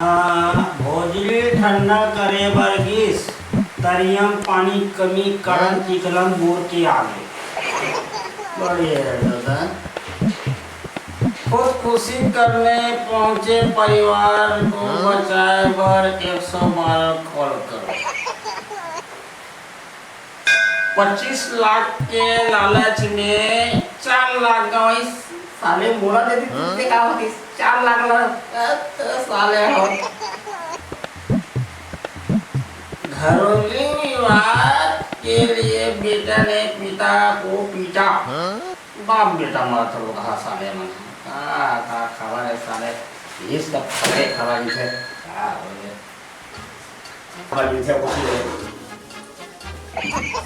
भोजली ठंडा करे बर गिस तरियम पानी कमी करन चिकलम बोर के आगे बढ़िया दादा। खुदकुशी करने पहुंचे परिवार को बचाए बर 112 कॉल करो। 25 लाख के लालच में 4 लाख गई साले मोला दे दी का होती 4 लाख साले हो। घरेलू विवाद के लिए बेटा ने पिता को पीटा। बाप बेटा मत लो कहा साले मन का खबर है साले ये सब खबर है क्या हो गया खबर है कुछ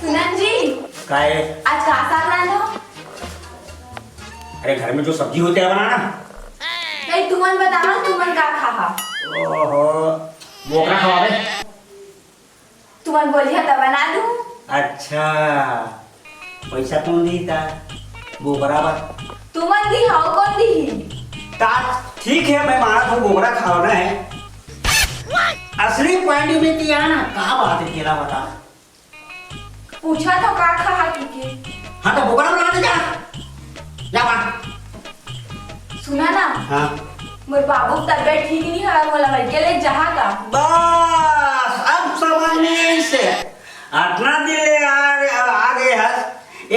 सुनन जी काय आज का साग रांधो। अरे घर में जो सब्जी होते है बनाना नहीं तुमन बताओ तुमन का खाहा। ओहो बोकरा खवावे तुमन बोलिया तो बना दूं। अच्छा पैसा कौन दी था वो बराबर तुमन दी हाउ कौन दी ता ठीक है मैं मारा तो बोकरा खाना है असली पॉइंट में दिया ना कहाँ बात है केला बता पूछा तो का खाहा की हाँ तो बोकरा बना दे जा बना सुना ना हाँ मोर बाबू की तबीयत ठीक नहीं है मोला लड़के ले जहाँ का बस अब समझ में से अतना दिले आ गए है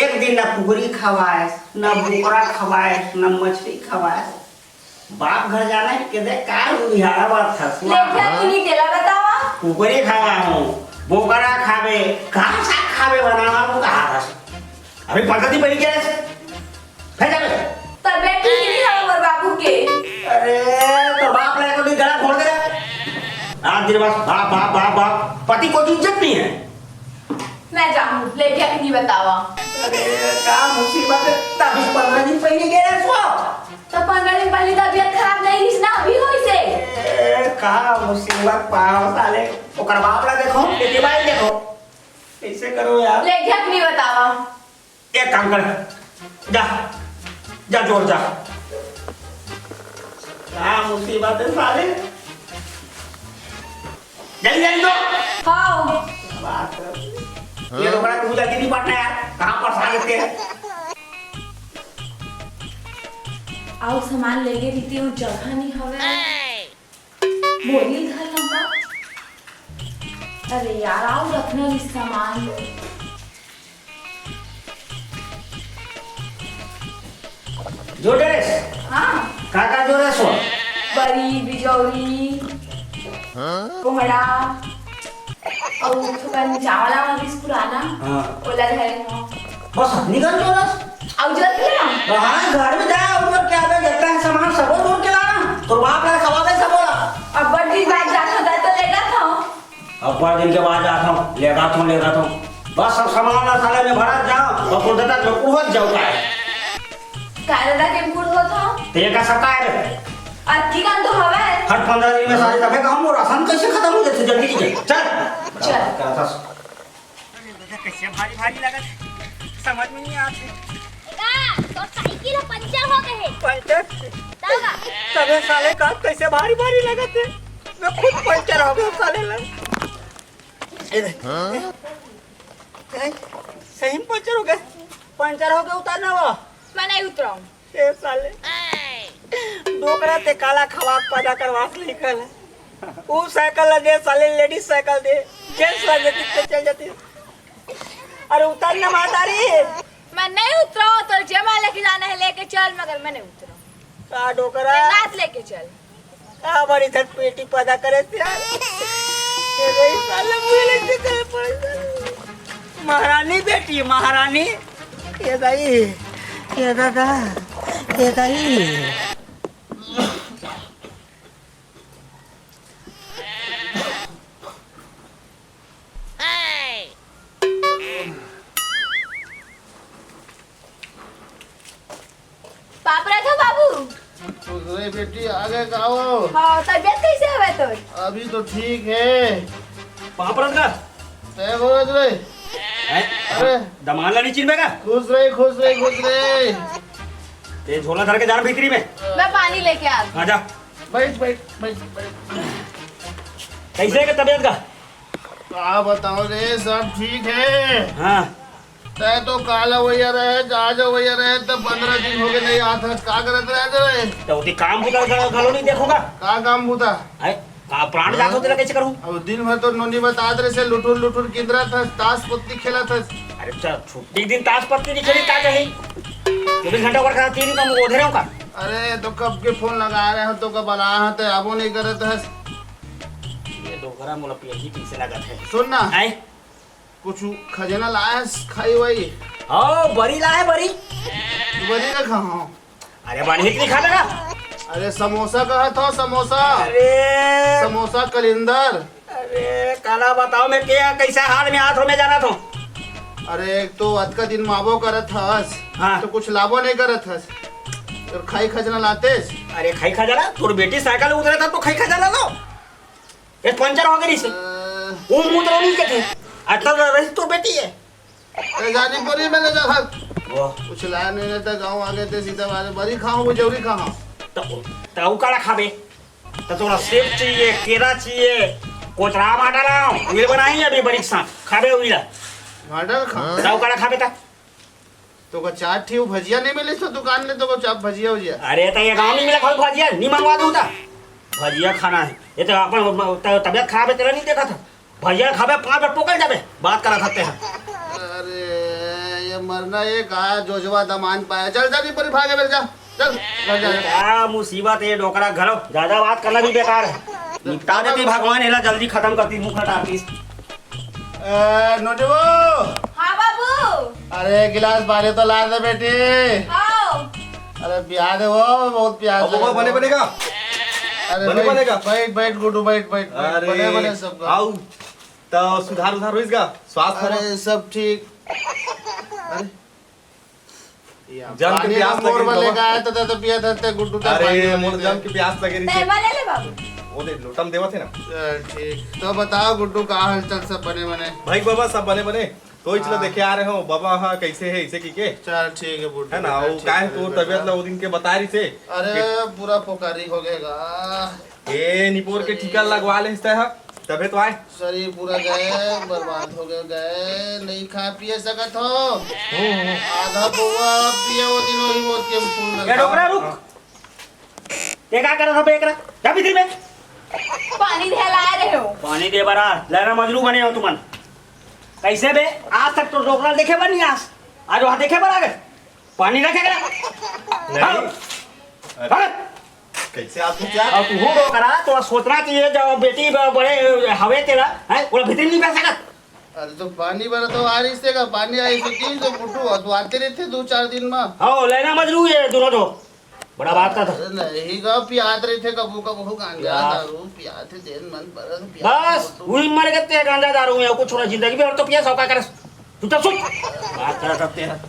एक दिन न पुगरी खवाए न बोकरा खवाए न मछली खवाए बाप घर जाना है के दे कार बिहार बात था लेकिन तूनी तेला बतावा पुगरी खावा हूँ बोकरा खावे कहाँ सा खावे बनाना वो कहा था अभी पद्धति बनी क्या है फिर जावे तबीयत ठीक नहीं है मोर बाबू के। अरे तो बाप ने तो गला खोल दे आज दिन बस बाप बाप बाप बाप पति को इज्जत नहीं है। मैं जाऊँ लेकिन नहीं बतावा। अरे क्या मुसीबत है तभी 15 दिन पहले गया सो तो 15 दिन पहले तबीयत खराब नहीं थी ना अभी हुई से का मुसीबत पाओ साले ओकर बाप ला देखो बेटी भाई देखो कैसे करो यार लेकिन नहीं बतावा। एक काम कर जा जा जोर जा क्या मुसीबत है साले जल्दी जल्दी दो हाँ बात ये लोग बड़ा पूजा की नहीं पड़ना यार कहाँ पर साले थे आओ सामान लेके रीति और जगह नहीं हवे बोली घर लंबा। अरे यार आओ रखना इस सामान जो ड्रेस हाँ काका जो ड्रेस हो बड़ी बिजौरी कोहड़ा और थोड़ा चावला वाला पुराना हाँ ओला है बस निकल जो ड्रेस आओ जल्दी ना हाँ घर में जाए और क्या है देखता है सामान सब तोड़ के लाना तो बाप ने खवावे सब बोला अब बड़ दिन बाद जाता था तो लेगा था अब बड़े दिन के बाद जाता हूँ लेगा था बस सब सामान ना साले में भरा जाओ और पुर देता तो पहुंच जाओ का है कायदा के पूर होता ते का सका है अति का तो हवा है हर 15 दिन में सारे दफे का हम राशन कैसे खत्म हो जाते जल्दी कीजिए चल चल क्या था कैसे भारी भारी लगा समझ में नहीं आती तो साइकिल पंचर हो गए पंचर दादा तबे साले का कैसे भारी भारी लगा थे मैं खुद पंचर हो गया साले लग सही में पंचर हो गए उतारना वो मैं नहीं उतराऊं ये साले डोकरा ते काला खवाक पैदा करवास लिखल है वो साइकिल दे साले लेडीज साइकिल दे जेंट्स लग जाती तो चल जाती अरे उतारना मातारी मैं नहीं उतराऊं तो जमा लेके जाना है लेके चल मगर मैं नहीं उतराऊं का डोकरा नाच लेके चल का बड़ी धर पेटी पैदा करे थे यार ये साले मुझे लगते करे पड़े महारानी बेटी महारानी ये दाई ये दादा ये दाई पापड़ा था बाबू अरे बेटी आगे गाओ हाँ तबीयत कैसे है तो अभी तो ठीक है पापड़ का तय बोल रे अरे दमाला नहीं चिन में का खुश रहे ये झोला धर के जाना भीतरी में मैं पानी लेके आ आजा बैठ बैठ बैठ बैठ कैसे है तबीयत का? क्या बताओ रे, सब ठीक है। हाँ तय तो काल वैया रहे, आज वैया रहे, तब 15 दिन हो गए नहीं आता। का करत रहे? तो उठी काम बुता गलो नहीं देखोगा? का काम होता? है का प्राण जातो तेरा कैसे करूं? अब दिन भर तो नोनी बतात रहे से लुटुर लुटुर किंदरा था, ताश पत्ती खेला था। अरे चल छुट्टी के दिन ताश पत्ती नहीं खेली ता कहीं 24 घंटा वर्क करती नहीं तुम ओधे रहो का? अरे तो कब के फोन लगा रहे हो तो कब बना है, अबो नहीं करत है। ये डोकरा मोला पीएचडी कैसे लागत है? सुन ना, है कुछ खजाना लाया है, खाई वही ओ बड़ी लाए बड़ी। बड़ी का खाओ। अरे बड़ी नहीं खा लगा। अरे समोसा कहा था, समोसा। अरे समोसा कलिंदर। अरे काला बताओ मैं क्या कैसा हाल में हाथ में जाना था? अरे एक तो आज का दिन मावो करत हस, हाँ। तो कुछ लाभो नहीं करत हस, तो खाई खजना लातेस। अरे खाई खा जाना तोर बेटी साइकिल उतरे था तो खाई खा जाना लो। ये पंचर हो गई से वो मुंह तो नहीं कहते अटल रही तो बेटी है। जानी पड़ी मैंने जगह वो कुछ लाया नहीं था, गाँव आ गए थे सीधा वाले बड़ी खाओ वो जरूरी खाओ। तो काला खाबे तो थोड़ा सेब चाहिए, केला चाहिए, कोतरा माटा लाओ ये बनाई अभी बड़ी साथ खाबे उइला भाटा खाओ तो काला खाबे ता। तो का चाट थी वो भजिया नहीं मिली तो दुकान में, तो को चाप भजिया उजिया। अरे तो ये गांव में मिला कोई भजिया नहीं मंगवा दूं ता भजिया खाना है। ये तो अपन तबियत खराब है तेरा नहीं देखा था भजिया खाबे 5 मिनट पकड़ जाबे बात करा सकते हैं। अरे ये मरना ये कहा जोजवा दमान पाया। चल जल्दी पर भागे मेरे, जा चल घर जा। क्या मुसीबत है डोकरा घरो ज्यादा बात करना भी बेकार है। निपटा देती भगवान एला जल्दी खत्म करती मुंह हटाती। नोटबो हाँ बाबू। अरे गिलास बारे तो ला दे बेटी। आओ। अरे प्याज है वो, बहुत प्याज है। बने बनेगा। अरे बने बनेगा। बैठ बैठ गुड्डू बैठ बैठ अरे बने बने सब। आओ तो सुधार उधार होइसगा स्वास्थ्य। अरे सब ठीक। अरे जम के प्यास लगे मोर रे वाले बाबा। का आया तो पिया था गुड्डू का। अरे मोर जम के प्यास लगे रही तैमा ले ले बाबू। वो दे लोटम देवा थे ना। ठीक तो बताओ गुड्डू का हाल चाल सब बने बने। भाई बाबा सब बने बने तो चलो देखे आ रहे हो बाबा। हाँ कैसे है इसे की के चल ठीक है बुड्ढू है ना वो का है तो तबियत ला वो दिन के बता रही से। अरे पूरा पोकारी हो गएगा। ए निपोर के टीका लगवा ले इस है तबे तो आए। शरीर पूरा गए बर्बाद हो गए नहीं खा पिए सकत हो। आधा बुआ पिए वो दिन वही मोर के फूल ये डोकरा रुक ये क्या कर रहा था बेकरा जा भीतर में पानी ढेला रहे हो। पानी दे बरा लेना मजरू बने हो तुमन कैसे बे आज तक तो डोकरा देखे बनी आज वहां देखे बरा गए पानी रखेगा नहीं कैसे आप क्या और तू हो डोकरा तो सोचना चाहिए जब बेटी बड़े हवे तेरा है वो भीतर नहीं बैठ सकत। अरे तो पानी भरा तो आ रही का पानी आई तो तीन तो बुड्ढू तो आते रहते 2-4 दिन में। हाँ लेना मजरू ये दोनों तो बड़ा बात का था। अरे नहीं गा पियात रहे थे कबू कबू गांजा दारू पियात थे दिन मन बरन बस वही मर गए थे गांजा दारू में कुछ छोड़ा जिंदगी में और तो पिया सौका कर तू तो सुन बात करा सकते हैं।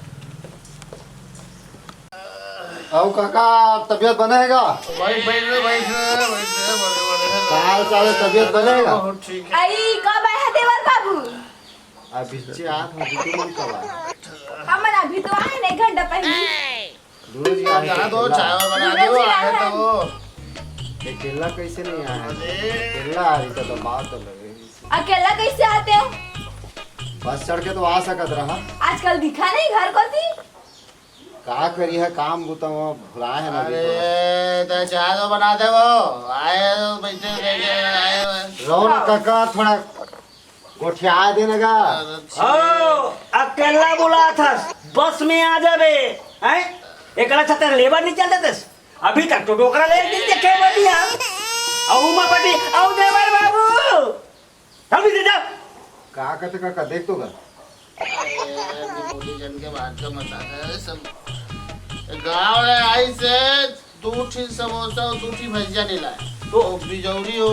आओ काका तबीयत बनेगा। बैठ बैठ रे बैठ रे बैठ रे बड़े का हाल चाल है, तबीयत बनेगा। बहुत ठीक है। आई कब आया देवर बाबू? अभी से हाथ में जुटी मन कब आया। हमन अभी तो आए नहीं घंटा पहले। दूर जी आए यहाँ दो चाय बना दूर दो से आए आए तो वो। ये केला कैसे नहीं आया। अरे केला आ रही तो बात तो लगे। अकेला कैसे आते हो? बस चढ़ के तो आ सकत रहा। आजकल दिखा नहीं घर को थी। का करी है काम बुता भुलाए है ना अभी अरे तो चाय तो बना दे वो आए तो बैठे आए तो। रहो ना काका थोड़ा गोठिया देने का। ओ अकेला बुला था बस में आ जाबे हैं एकला छतर लेबर नहीं चलते थे अभी तक तो डोकरा ले दिन देखे बढ़िया औ उमा पटी औ देवर बाबू चल भी जा का कहते काका देख तो का। निपोली जन के बात का मत है सब गाँव में आई से 2 समोसा और 2 भजिया नहीं लाए तो बिजौरी हो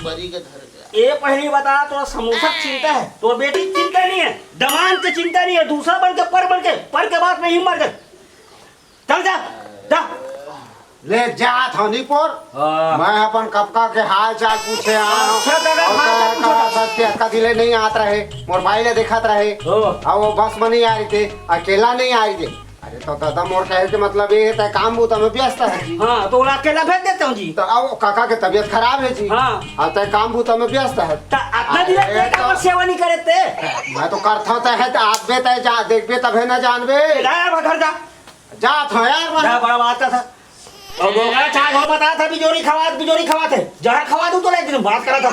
बरी के धर गया। ये पहली बता तो समोसा की चिंता है तो बेटी की चिंता नहीं है दमान की चिंता नहीं है दूसरा बढ़ के पर के बाद नहीं मर गए चल जा जा ले जा थानी पर मैं अपन कपका के हाल चाल पूछे अच्छा दादा, हाल चाल कदी ले नहीं आत रहे मोर भाई ने देखत रहे ओ। और वो बस में नहीं आ रही थे अकेला नहीं आ रही थे। अरे अरे तो दादा मोर कहे के मतलब ये है काम बूता में व्यस्त है जी। हाँ तो उला अकेला भेज देता हूँ जी। तो अब काका के तबीयत खराब है जी। हाँ। अब तय काम बूता में व्यस्त है। तो अपना दिन अरे का तो- सेवा नहीं करे थे। मैं तो करता तय है तो आप बे तय जा देखबे तब है ना जानबे। घर जा जात हो यार क्या वहाँ। बड़ा बात था। और दोगला चाय हो बता था बिजोरी खवा थे जहर खवा दूं तो ले दिन बात करा था।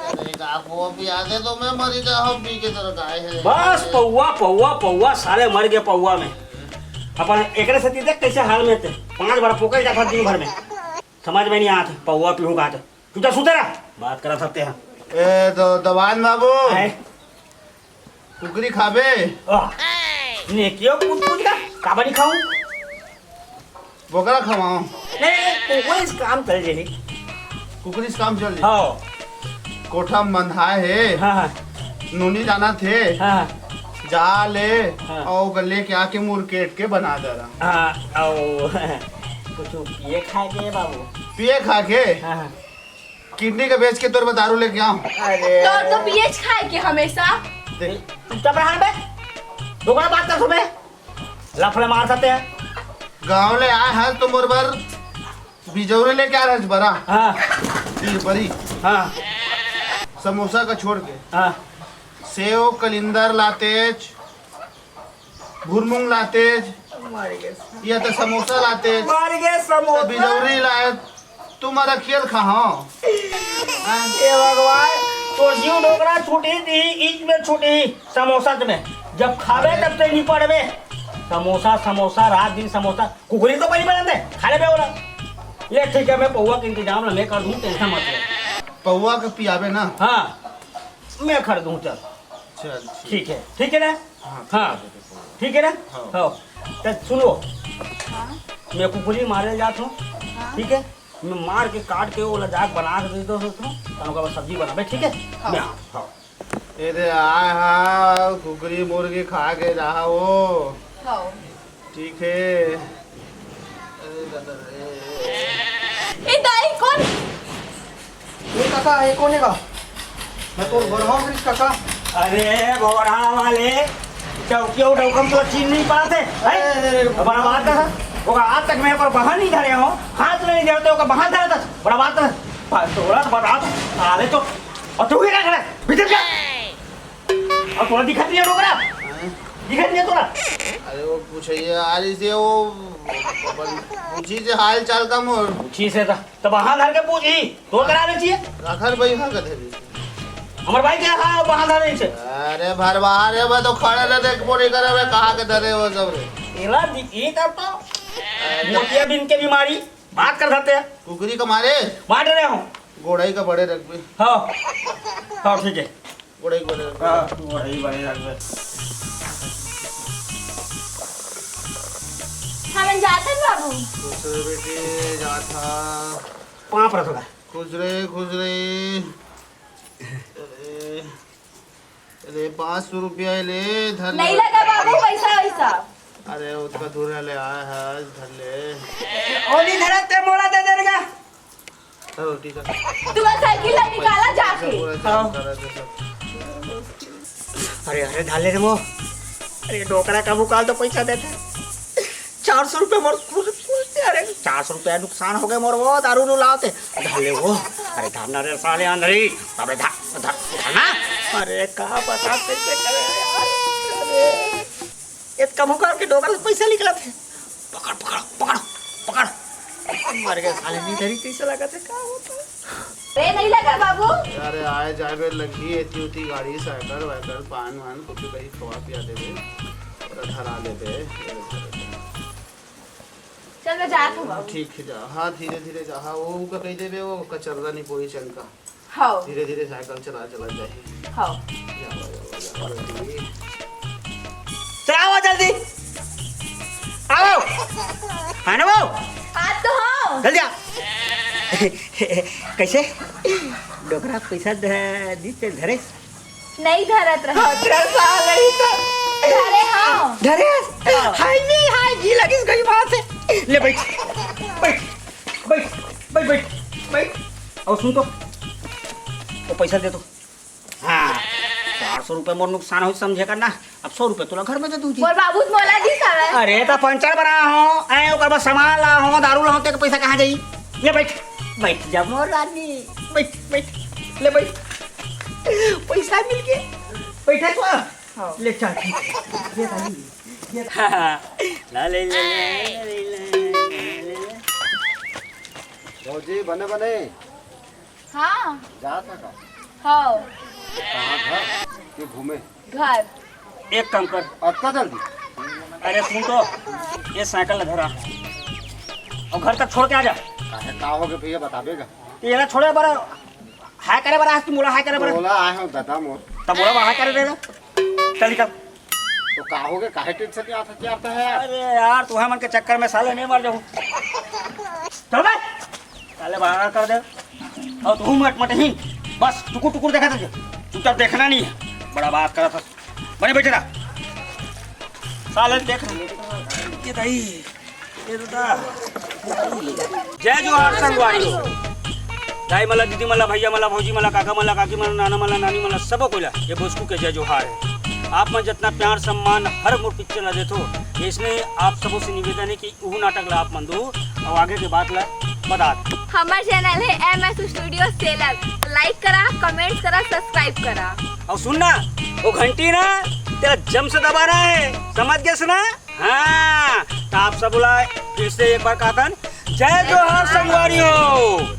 अरे आपको पिया दे तो मैं मरी जा हम पी के तरह गाय है बस पौवा साले मर गए पौवा में। अपन एकरे से देख कैसे हाल में थे 5 बार पोकल जाता दिन भर में समझ में नहीं आते पौवा पीहू का तू तो सुते रहा बात करा सकते हैं। ए तो दवान बाबू है कुकरी खाबे ने क्यों कुछ का काबा नहीं खाऊं बोकरा खवाऊं नहीं कोई इस काम कर जे कुकरी से काम चल हाँ कोठा मंधाए है हाँ नूनी जाना थे हाँ जा ले हाँ। और गले के आके मुरकेट के बना दे रहा हाँ ओ कुछ ये खाए के बाबू पिए खा के हाँ किडनी का बेच के तोर दारू लेके आऊं अरे तो पीएच खाए के हमेशा देख चुप रहा बे दोबारा बात कर सुबह लफड़े मार सकते हैं। गाँव ले आए हैं तो मोर बार बिजौरे लेके आ रहे हैं बरा हाँ तीर बरी हाँ समोसा का छोड़ के हाँ सेव कलिंदर लातेज भुरमुंग लातेज या तो समोसा लातेज मार गए समोसा बिजौरी लाए तुम्हारा खेल खा ये भगवान तो जीव डोकरा छूटी थी ईद में छूटी समोसा में जब खावे तब से नहीं पड़वे समोसा रात दिन समोसा कुकरी तो बनी बनाते खाने पे बोला ये ठीक है मैं पौवा का इंतजाम मैं कर दूं टेंशन मत ले। पौवा के पियाबे ना हाँ मैं कर दूं चल चल ठीक है ना हाँ ठीक है ना हाँ तो सुनो मैं कुकुरी मारे जाता हूँ ठीक है मैं मार के काट के वो लजाक बना के दे दो तो सब्जी बनाबे ठीक है मैं हाँ अरे आए हाँ कुकरी मुर्गी खा के रहा वो हाँ ठीक है अरे दादा रे। ए दाई कौन ये काका ये कौन है का मैं तो बड़ा हूँ काका अरे भगवान वाले चौकियों डौकम तो चीन नहीं पाते बड़ा बात था वो आज तक मैं पर बाहर नहीं धरे हो हाथ में नहीं धरते हो बाहर धरा था बड़ा बात था थोड़ा तो बता दो आले तो और तू क्या करे भीतर जा और थोड़ा दिखत नहीं है डोकरा दिखत नहीं है थोड़ा अरे वो पूछिए आज से वो पूछी से हाल चाल का मोर पूछी से था तो बाहर धर के पूछी तो कराने चाहिए राखर भाई हाँ कथे हमारे भाई क्या हाँ बाहर धरने से अरे भर बाहर है मैं तो खड़े रहे बोले करे मैं कहाँ के धरे वो सब रे एला ये करता मोतिया बिन के बीमारी बात कर सकते हैं कुकरी का मारे मार रहे हो गोड़ाई का बड़े रख भी हाँ हाँ ठीक है गोड़ाई का बड़े रख हाँ वही बड़े रख हमें जाते हैं बाबू खुश रे बेटे जा था पाँच रख लगा खुश रे अरे अरे 500 रुपया ले धर ले। नहीं लगा बाबू पैसा वैसा अरे उसका धुरा ले आया है धर ले ओली धरा ते मोला दे देगा रोटी का तुम्हारा साइकिल निकाला जाके अरे अरे ढाले रे मो अरे डोकरा का भुकाल तो पैसा देते 400 रुपये मोर अरे 400 रुपया नुकसान हो गए मोर वो दारू नु लाते ढाले वो अरे धाना रे साले अंदरी अबे धाना अरे कहाँ बता कैसे करे यार अरे एक कम होकर के डोकरा से पैसा निकला थे पकड़ मर गए साले नहीं धरी कैसे लगा थे क्या होता रे नहीं लगा बाबू अरे आए जाए बे लगी एती उती गाड़ी साइकिल वाइकिल पान वान कुछ कहीं खवा पिया दे और धरा ले बे चल मैं जात हूँ बाबू ठीक है जा हाँ धीरे धीरे जा हाँ वो का कही देबे वो कचरदा नहीं पोई चंका हाँ धीरे धीरे साइकिल चला जाए हाँ चलाओ जल्दी आओ है ना वो आज तो हाँ जल्दी आ कैसे डोकरा पैसा दी से धरे नहीं धरत रहा अरे हाँ धरे हाय जी लगी गई बात से ले बैठ और सुन तो वो पैसा दे तो हाँ 500 रुपये मोर नुकसान हो समझे करना। अब 100 रुपये तुला घर में दे दूंगी। मोर बाबू मोला दी सावे। अरे तो पंचर बना हो ऐ ओकर बाद सामान ला हो दारू ला हो ते पैसा कहाँ जाई? ले बैठ बैठ जा मोर रानी, बैठ बैठ ले बैठ, पैसा मिल के बैठा तो ले चल ये रानी ये ला ले ले ले। भौजी बने बने हाँ जा था का हाँ कहाँ घर कि घूमे? घर। एक काम कर, अत्ता जल्दी अरे सुन तो ये साइकिल धरा और घर तक छोड़ के आ जा। काहे का हो गए भैया बताबेगा? ये ना छोड़े बरा हाय करे बरा तू मोला हाय करे बरा बोला आए हो दादा मोर तब मोला हाय करे देगा। चल निकल। तो का हो गए काहे टेंशन क्या आता है यार? अरे यार तू है मन के चक्कर में साले नहीं मर जाऊं। चल बे साले बाहर कर दे और तू मत मत ही बस टुकुर टुकुर देखा तुझे चुपचाप देखना नहीं है। बड़ा बात करा था बने बैठे रहा साले देख ये दाई ये दादा जय जोहार संगवारी दाई मला दीदी मला भैया मला भौजी मला काका मला काकी मला नाना मला नानी मला सब कोइला ये भोजकू के जय जोहार है। आप में जितना प्यार सम्मान हर मोर पिक्चर ला देतो इसमें आप सबों से निवेदन है कि वो नाटक ला आप मन दो और आगे की बात ला बता। हमार चैनल है MS स्टूडियो सेलर, लाइक करा, कमेंट करा, सब्सक्राइब करा और सुनना वो घंटी ना तेरा जम से दबाना है, समझ गए सुना? हाँ तो आप सब बुलाए फिर से एक बार कहता जय जोहार संगवारी हो।